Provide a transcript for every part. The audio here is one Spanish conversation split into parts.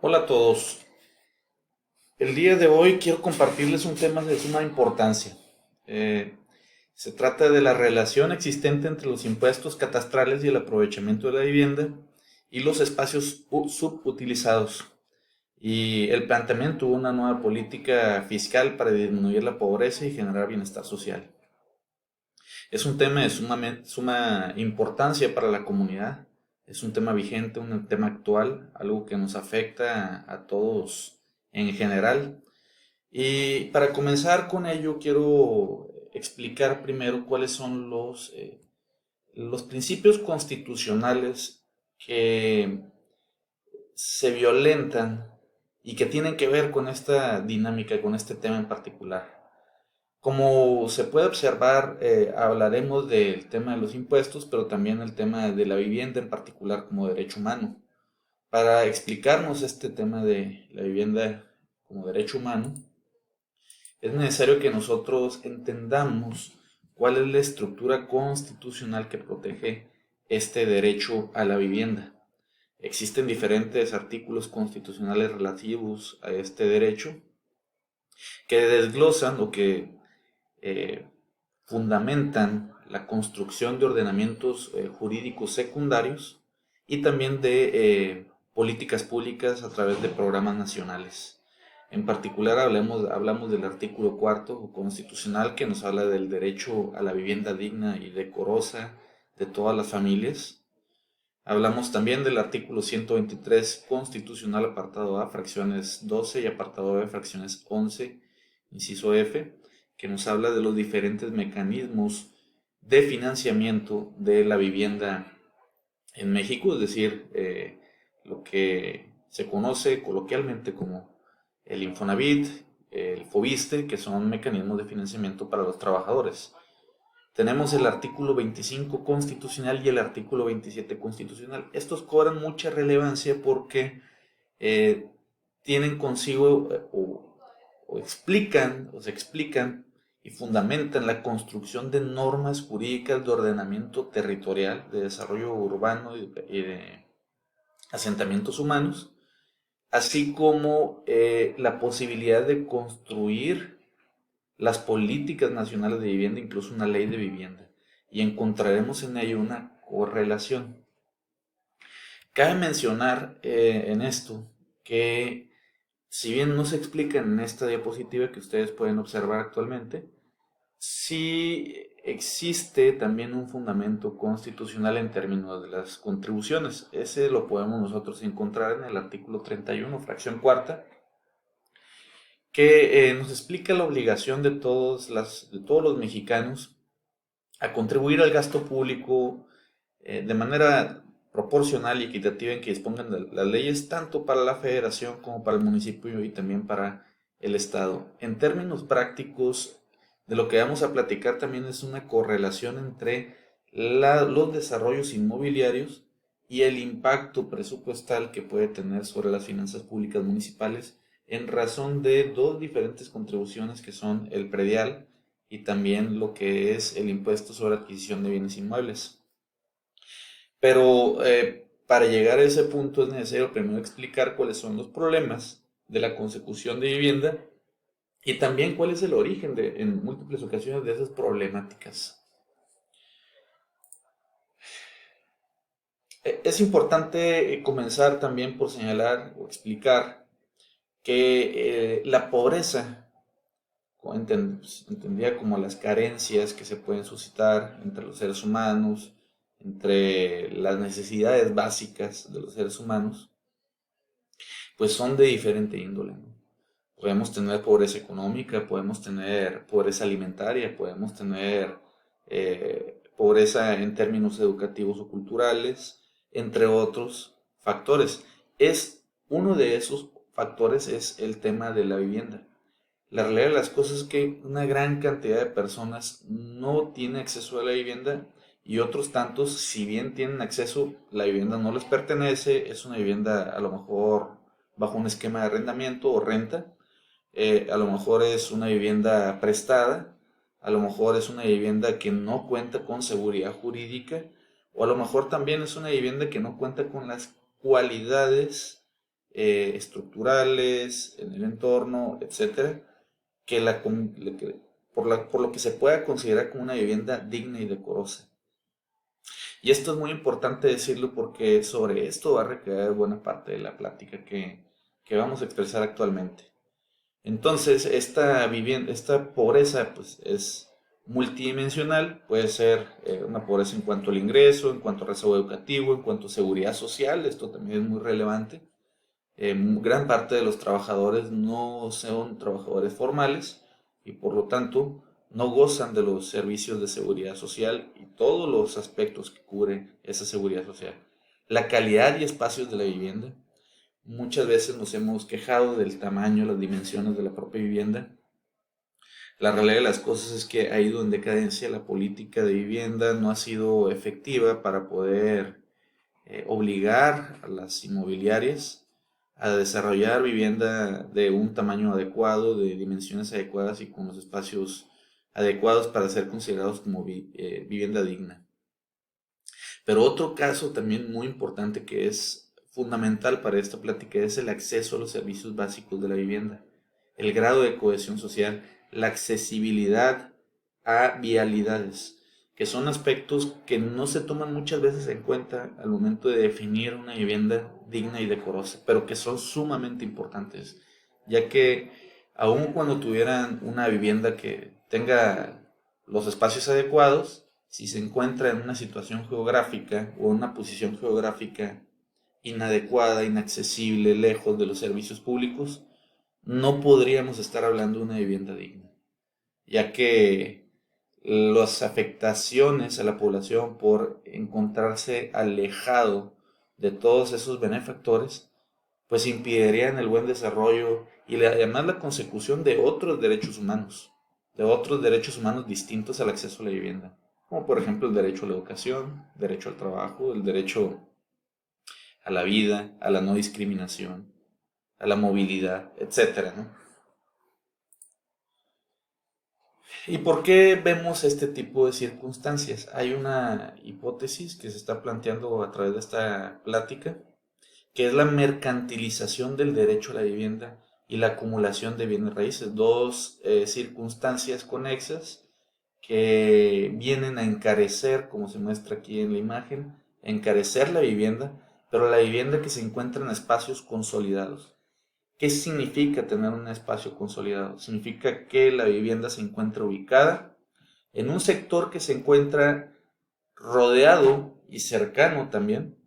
Hola a todos. El día de hoy quiero compartirles un tema de suma importancia. Eh, Se trata de la relación existente entre los impuestos catastrales y el aprovechamiento de la vivienda y los espacios subutilizados y el planteamiento de una nueva política fiscal para disminuir la pobreza y generar bienestar social. Es un tema de suma importancia para la comunidad. Es un tema vigente, un tema actual, algo que nos afecta a todos en general. Y para comenzar con ello, quiero explicar primero cuáles son los principios constitucionales que se violentan y que tienen que ver con esta dinámica, con este tema en particular. Como se puede observar, hablaremos del tema de los impuestos, pero también el tema de la vivienda en particular como derecho humano. Para explicarnos este tema de la vivienda como derecho humano, es necesario que nosotros entendamos cuál es la estructura constitucional que protege este derecho a la vivienda. Existen diferentes artículos constitucionales relativos a este derecho que desglosan o que eh, fundamentan la construcción de ordenamientos jurídicos secundarios y también de políticas públicas a través de programas nacionales. En particular hablamos del artículo cuarto constitucional que nos habla del derecho a la vivienda digna y decorosa de todas las familias. Hablamos también del artículo 123 constitucional apartado A, fracciones 12 y apartado B, fracciones 11, inciso F, que nos habla de los diferentes mecanismos de financiamiento de la vivienda en México, es decir, lo que se conoce coloquialmente como el Infonavit, el Fobiste, que son mecanismos de financiamiento para los trabajadores. Tenemos el artículo 25 constitucional y el artículo 27 constitucional. Estos cobran mucha relevancia porque eh, tienen consigo o explican o se explican y fundamentan la construcción de normas jurídicas de ordenamiento territorial, de desarrollo urbano y de asentamientos humanos, así como la posibilidad de construir las políticas nacionales de vivienda, incluso una ley de vivienda, y encontraremos en ello una correlación. Cabe mencionar en esto que si bien no se explica en esta diapositiva que ustedes pueden observar actualmente, sí existe también un fundamento constitucional en términos de las contribuciones. Ese lo podemos nosotros encontrar en el artículo 31, fracción cuarta, que nos explica la obligación de todos los mexicanos a contribuir al gasto público de manera proporcional y equitativa en que dispongan de las leyes tanto para la federación como para el municipio y también para el estado. En términos prácticos, de lo que vamos a platicar también es una correlación entre los desarrollos inmobiliarios y el impacto presupuestal que puede tener sobre las finanzas públicas municipales en razón de dos diferentes contribuciones que son el predial y también lo que es el impuesto sobre adquisición de bienes inmuebles. Pero para llegar a ese punto es necesario primero explicar cuáles son los problemas de la consecución de vivienda y también cuál es el origen en múltiples ocasiones de esas problemáticas. Es importante comenzar también por señalar o explicar que la pobreza, entendida como las carencias que se pueden suscitar entre los seres humanos, entre las necesidades básicas de los seres humanos, pues son de diferente índole, ¿no? Podemos tener pobreza económica, podemos tener pobreza alimentaria, podemos tener pobreza en términos educativos o culturales, entre otros factores. Uno de esos factores es el tema de la vivienda. La realidad de las cosas es que una gran cantidad de personas no tiene acceso a la vivienda y otros tantos, si bien tienen acceso, la vivienda no les pertenece, es una vivienda a lo mejor bajo un esquema de arrendamiento o renta, a lo mejor es una vivienda prestada, a lo mejor es una vivienda que no cuenta con seguridad jurídica, o a lo mejor también es una vivienda que no cuenta con las cualidades estructurales, en el entorno, etcétera, que por lo que se pueda considerar como una vivienda digna y decorosa. Y esto es muy importante decirlo porque sobre esto va a recaer buena parte de la plática que vamos a expresar actualmente. Entonces, esta pobreza pues, es multidimensional, puede ser una pobreza en cuanto al ingreso, en cuanto al rezago educativo, en cuanto a seguridad social, esto también es muy relevante. Gran parte de los trabajadores no son trabajadores formales y por lo tanto no gozan de los servicios de seguridad social y todos los aspectos que cubre esa seguridad social. La calidad y espacios de la vivienda. Muchas veces nos hemos quejado del tamaño, las dimensiones de la propia vivienda. La realidad de las cosas es que ha ido en decadencia la política de vivienda, no ha sido efectiva para poder obligar a las inmobiliarias a desarrollar vivienda de un tamaño adecuado, de dimensiones adecuadas y con los espacios adecuados para ser considerados como vivienda digna. Pero otro caso también muy importante que es fundamental para esta plática es el acceso a los servicios básicos de la vivienda, el grado de cohesión social, la accesibilidad a vialidades, que son aspectos que no se toman muchas veces en cuenta al momento de definir una vivienda digna y decorosa, pero que son sumamente importantes, ya que aun cuando tuvieran una vivienda que tenga los espacios adecuados, si se encuentra en una situación geográfica o en una posición geográfica inadecuada, inaccesible, lejos de los servicios públicos, no podríamos estar hablando de una vivienda digna, ya que las afectaciones a la población por encontrarse alejado de todos esos benefactores, pues impedirían el buen desarrollo y además la consecución de otros derechos humanos distintos al acceso a la vivienda, como por ejemplo el derecho a la educación, derecho al trabajo, el derecho a la vida, a la no discriminación, a la movilidad, etcétera, ¿no? ¿Y por qué vemos este tipo de circunstancias? Hay una hipótesis que se está planteando a través de esta plática, que es la mercantilización del derecho a la vivienda y la acumulación de bienes raíces, dos circunstancias conexas que vienen a encarecer, como se muestra aquí en la imagen, encarecer la vivienda, pero la vivienda que se encuentra en espacios consolidados. ¿Qué significa tener un espacio consolidado? Significa que la vivienda se encuentra ubicada en un sector que se encuentra rodeado y cercano también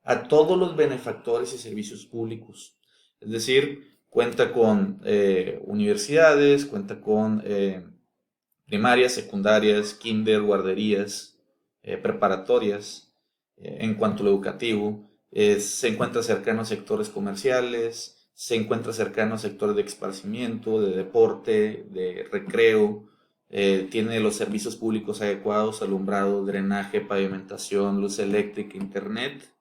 a todos los benefactores y servicios públicos. Es decir, cuenta con universidades, cuenta con primarias, secundarias, kinder, guarderías, preparatorias, en cuanto a lo educativo. Se encuentra cercano a sectores comerciales, se encuentra cercano a sectores de esparcimiento, de deporte, de recreo, tiene los servicios públicos adecuados, alumbrado, drenaje, pavimentación, luz eléctrica, internet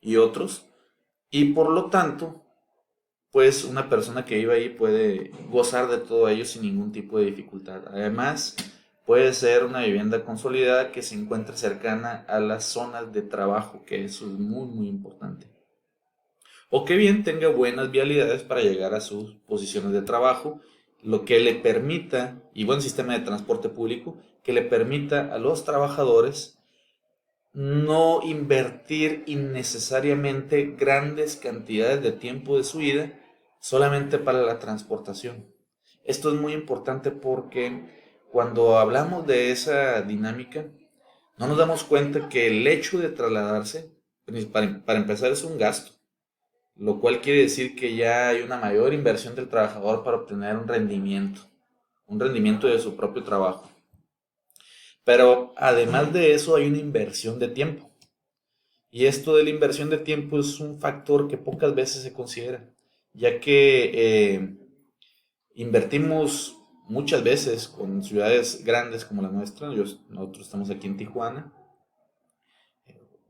y otros. Y por lo tanto, pues una persona que vive ahí puede gozar de todo ello sin ningún tipo de dificultad. Además, puede ser una vivienda consolidada que se encuentre cercana a las zonas de trabajo, que eso es muy, muy importante. O que bien tenga buenas vialidades para llegar a sus posiciones de trabajo, lo que le permita, y buen sistema de transporte público, que le permita a los trabajadores no invertir innecesariamente grandes cantidades de tiempo de su vida solamente para la transportación. Esto es muy importante porque cuando hablamos de esa dinámica, no nos damos cuenta que el hecho de trasladarse, para empezar, es un gasto, lo cual quiere decir que ya hay una mayor inversión del trabajador para obtener un rendimiento de su propio trabajo. Pero además de eso hay una inversión de tiempo. Y esto de la inversión de tiempo es un factor que pocas veces se considera, ya que invertimos muchas veces con ciudades grandes como la nuestra. Nosotros estamos aquí en Tijuana,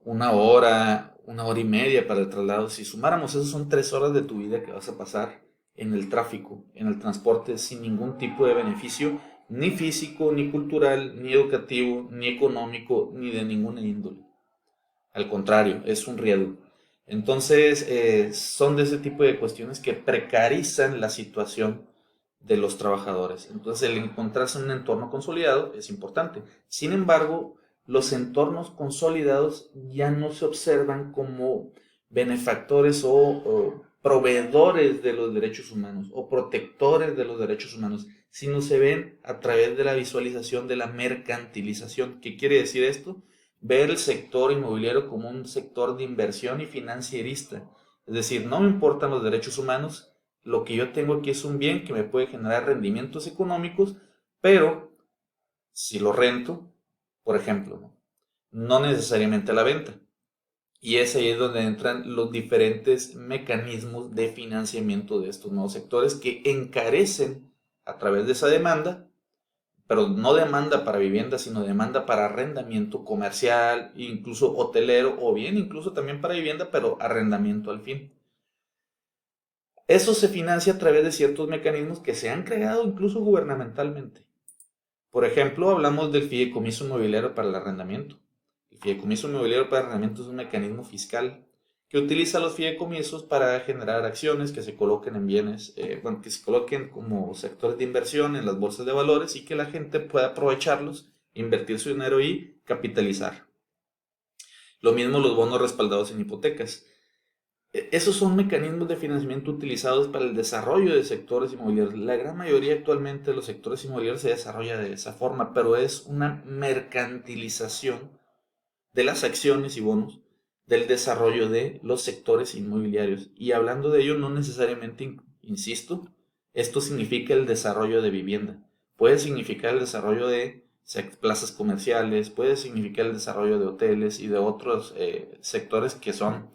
una hora y media para el traslado. Si sumáramos eso, son 3 horas de tu vida que vas a pasar en el tráfico, en el transporte, sin ningún tipo de beneficio, ni físico, ni cultural, ni educativo, ni económico, ni de ninguna índole. Al contrario, es un riesgo. Entonces, son de ese tipo de cuestiones que precarizan la situación de los trabajadores. Entonces, el encontrarse en un entorno consolidado es importante. Sin embargo, los entornos consolidados ya no se observan como benefactores o proveedores de los derechos humanos o protectores de los derechos humanos, sino se ven a través de la visualización de la mercantilización. ¿Qué quiere decir esto? Ver el sector inmobiliario como un sector de inversión y financierista. Es decir, no me importan los derechos humanos, lo que yo tengo aquí es un bien que me puede generar rendimientos económicos, pero si lo rento, por ejemplo, no necesariamente a la venta. Y es ahí donde entran los diferentes mecanismos de financiamiento de estos nuevos sectores que encarecen a través de esa demanda, pero no demanda para vivienda, sino demanda para arrendamiento comercial, incluso hotelero, o bien incluso también para vivienda, pero arrendamiento al fin. Eso se financia a través de ciertos mecanismos que se han creado incluso gubernamentalmente. Por ejemplo, hablamos del fideicomiso inmobiliario para el arrendamiento. El fideicomiso inmobiliario para el arrendamiento es un mecanismo fiscal que utiliza los fideicomisos para generar acciones que se coloquen en bienes, que se coloquen como sectores de inversión en las bolsas de valores y que la gente pueda aprovecharlos, invertir su dinero y capitalizar. Lo mismo los bonos respaldados en hipotecas. Esos son mecanismos de financiamiento utilizados para el desarrollo de sectores inmobiliarios. La gran mayoría actualmente de los sectores inmobiliarios se desarrolla de esa forma, pero es una mercantilización de las acciones y bonos del desarrollo de los sectores inmobiliarios. Y hablando de ello, no necesariamente, insisto, esto significa el desarrollo de vivienda. Puede significar el desarrollo de plazas comerciales, puede significar el desarrollo de hoteles y de otros sectores que son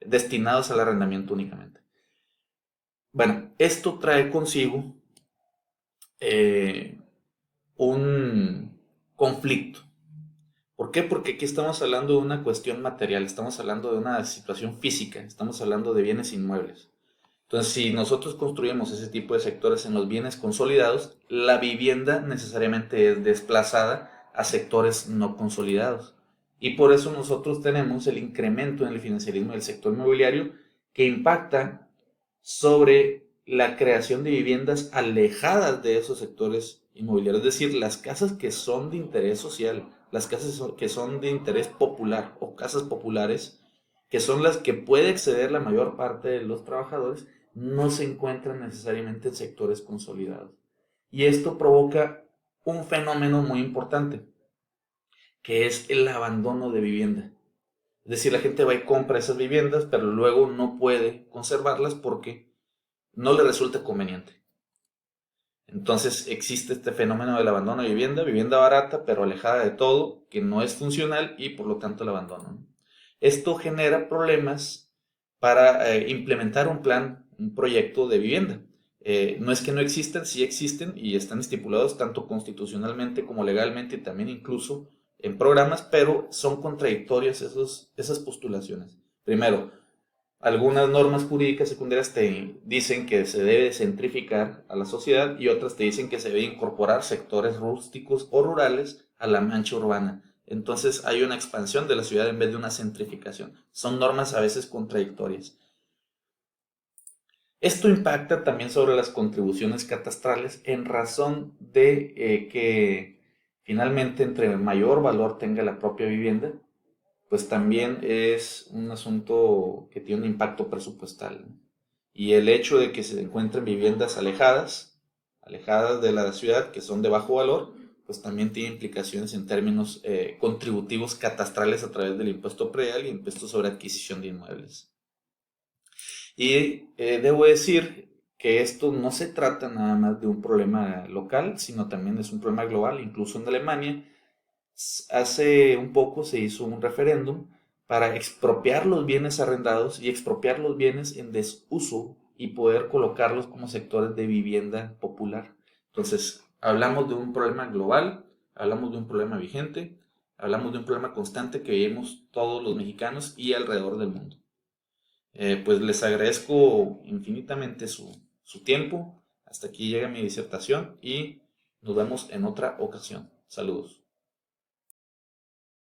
destinados al arrendamiento únicamente. Bueno, esto trae consigo un conflicto. ¿Por qué? Porque aquí estamos hablando de una cuestión material, estamos hablando de una situación física, estamos hablando de bienes inmuebles. Entonces, si nosotros construimos ese tipo de sectores en los bienes consolidados, la vivienda necesariamente es desplazada a sectores no consolidados. Y por eso nosotros tenemos el incremento en el financiarismo del sector inmobiliario que impacta sobre la creación de viviendas alejadas de esos sectores inmobiliarios, es decir, las casas que son de interés social, las casas que son de interés popular o casas populares, que son las que puede acceder la mayor parte de los trabajadores, no se encuentran necesariamente en sectores consolidados. Y esto provoca un fenómeno muy importante, que es el abandono de vivienda. Es decir, la gente va y compra esas viviendas, pero luego no puede conservarlas porque no le resulta conveniente. Entonces existe este fenómeno del abandono de vivienda, vivienda barata pero alejada de todo, que no es funcional y por lo tanto el abandono. Esto genera problemas para implementar un plan, un proyecto de vivienda. No es que no existan, sí existen y están estipulados tanto constitucionalmente como legalmente y también incluso en programas, pero son contradictorias esas postulaciones. Primero, algunas normas jurídicas secundarias te dicen que se debe centrificar a la sociedad y otras te dicen que se debe incorporar sectores rústicos o rurales a la mancha urbana. Entonces hay una expansión de la ciudad en vez de una centrificación. Son normas a veces contradictorias. Esto impacta también sobre las contribuciones catastrales en razón de que finalmente entre mayor valor tenga la propia vivienda, pues también es un asunto que tiene un impacto presupuestal, ¿no? Y el hecho de que se encuentren viviendas alejadas de la ciudad, que son de bajo valor, pues también tiene implicaciones en términos contributivos catastrales a través del impuesto predial y impuesto sobre adquisición de inmuebles. Y debo decir que esto no se trata nada más de un problema local, sino también es un problema global. Incluso en Alemania, hace un poco se hizo un referéndum para expropiar los bienes arrendados y expropiar los bienes en desuso y poder colocarlos como sectores de vivienda popular. Entonces, hablamos de un problema global, hablamos de un problema vigente, hablamos de un problema constante que vivimos todos los mexicanos y alrededor del mundo. Pues les agradezco infinitamente su tiempo. Hasta aquí llega mi disertación y nos vemos en otra ocasión. Saludos.